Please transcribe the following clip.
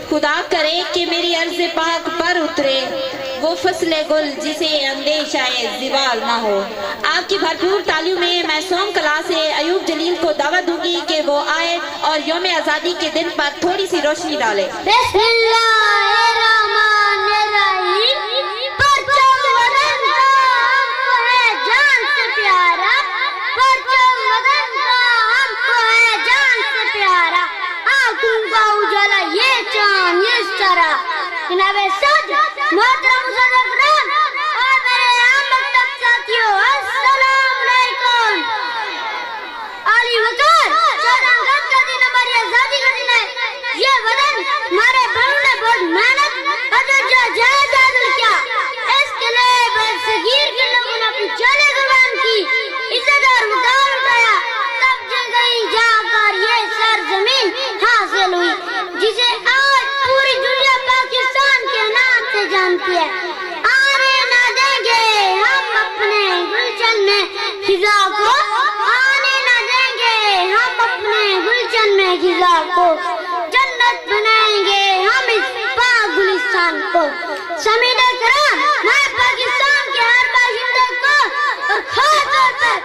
خدا کرے کہ میری عرض پاک پر اترے وہ فصل گل جسے اندیشہ زوال نہ ہو۔ آپ کی بھرپور تعلیم میں میں سوم کلاس ایوب جلیل کو دعوت دوں گی کہ وہ آئے اور یوم آزادی کے دن پر تھوڑی سی روشنی ڈالے۔ بسم اللہ الرحمن الرحیم۔ پرچم وطن کا ہم کو ہے جان سے پیارا، پرچم وطن کا ہم کو ہے جان سے پیارا، آنکھوں کا اجالا یہ چاند یہ ستارہ۔ جناب صدر محترم مصدقران اور میرے عام مکتب ساتھیوں، السلام علیکم۔ علی وقار 14 اگست کا دن ہماری آزادی کا دن ہے۔ یہ وطن ہمارے بڑوں نے بہت محنت اور جہد کیا، اس کے لیے برصغیر کے لوگوں نے اپنی جانیں قربان کی، عزت اور مقام اٹھایا، تب جا گئی جا کر یہ سرزمین حاصل ہوئی جسے آج پوری دنیا پاکستان کے نام سے جانتی ہے۔ آنے نہ دیں گے ہم اپنے گلشن میں خزاں کو، آنے نہ دیں گے ہم اپنے گلشن میں خزاں کو، جنت بنائیں گے ہم اس پاک گلستان کو۔ سمیع کرام، میں پاکستان کے ہر باشندے کو اور خاص طور پر